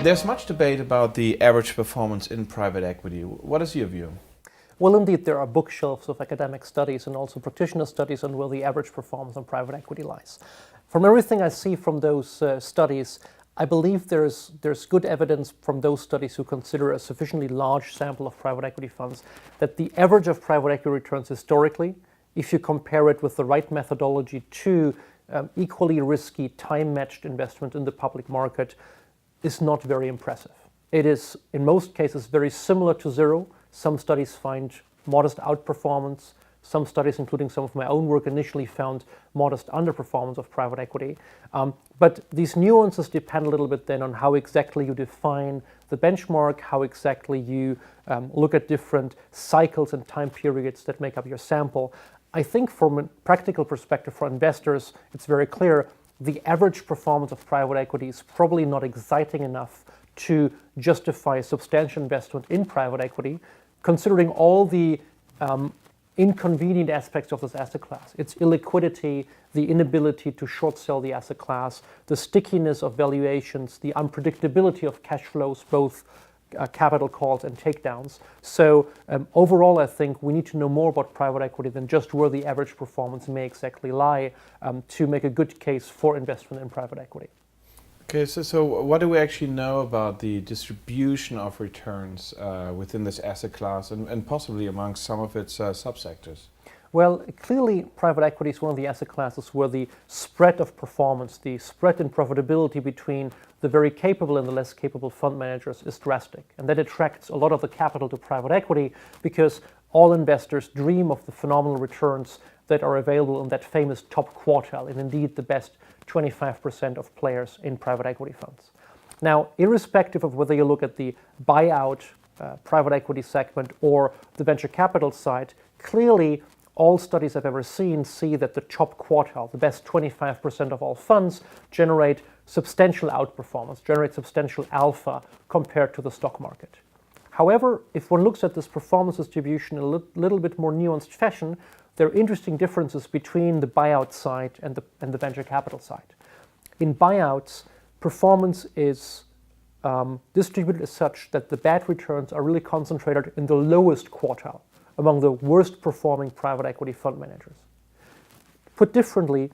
There's much debate about the average performance in private equity. What is your view? Well, indeed, there are bookshelves of academic studies and also practitioner studies on where the average performance on private equity lies. From everything I see from those studies, I believe there's good evidence from those studies who consider a sufficiently large sample of private equity funds that the average of private equity returns historically, if you compare it with the right methodology to equally risky time-matched investment in the public market, is not very impressive. It is, in most cases, very similar to zero. Some studies find modest outperformance. Some studies, including some of my own work, initially found modest underperformance of private equity. But these nuances depend a little bit then on how exactly you define the benchmark, how exactly you look at different cycles and time periods that make up your sample. I think from a practical perspective for investors, it's very clear the average performance of private equity is probably not exciting enough to justify a substantial investment in private equity, considering all the inconvenient aspects of this asset class. Its illiquidity, the inability to short sell the asset class, the stickiness of valuations, the unpredictability of cash flows, both capital calls and takedowns. So overall, I think we need to know more about private equity than just where the average performance may exactly lie to make a good case for investment in private equity. Okay, so what do we actually know about the distribution of returns within this asset class and possibly amongst some of its subsectors? Well, clearly private equity is one of the asset classes where the spread of performance, the spread in profitability between the very capable and the less capable fund managers is drastic. And that attracts a lot of the capital to private equity because all investors dream of the phenomenal returns that are available in that famous top quartile, and indeed the best 25% of players in private equity funds. Now, irrespective of whether you look at the buyout private equity segment or the venture capital side, clearly all studies I've ever seen see that the top quartile, the best 25% of all funds, generate substantial outperformance, generate substantial alpha compared to the stock market. However, if one looks at this performance distribution in a little bit more nuanced fashion, there are interesting differences between the buyout side and the venture capital side. In buyouts, performance is distributed as such that the bad returns are really concentrated in the lowest quartile, among the worst performing private equity fund managers. Put differently,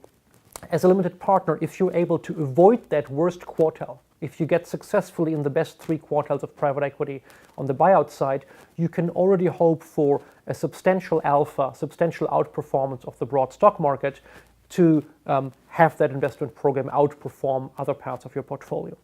as a limited partner, if you're able to avoid that worst quartile, if you get successfully in the best three quartiles of private equity on the buyout side, you can already hope for a substantial alpha, substantial outperformance of the broad stock market to have that investment program outperform other parts of your portfolio.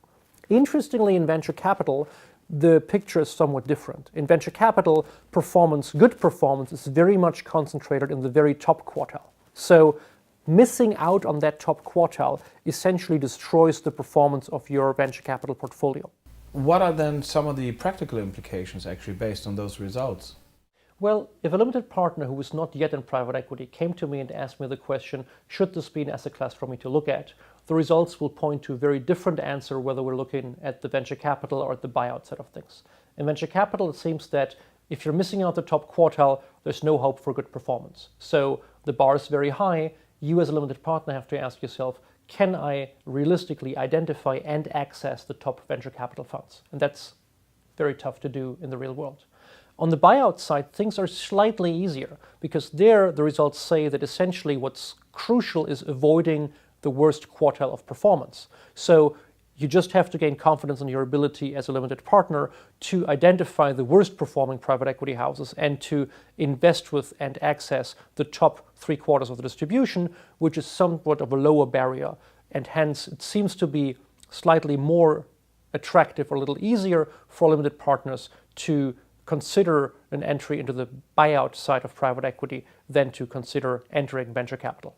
Interestingly, in venture capital, the picture is somewhat different. In venture capital, good performance is very much concentrated in the very top quartile. So missing out on that top quartile essentially destroys the performance of your venture capital portfolio. What are then some of the practical implications actually based on those results? Well, if a limited partner who is not yet in private equity came to me and asked me the question, should this be an asset class for me to look at, the results will point to a very different answer whether we're looking at the venture capital or at the buyout side of things. In venture capital, it seems that if you're missing out the top quartile, there's no hope for good performance. So the bar is very high. You as a limited partner have to ask yourself, can I realistically identify and access the top venture capital funds? And that's very tough to do in the real world. On the buyout side, things are slightly easier because there the results say that essentially what's crucial is avoiding the worst quartile of performance. So you just have to gain confidence in your ability as a limited partner to identify the worst performing private equity houses and to invest with and access the top three quarters of the distribution, which is somewhat of a lower barrier. And hence it seems to be slightly more attractive or a little easier for limited partners to consider an entry into the buyout side of private equity than to consider entering venture capital.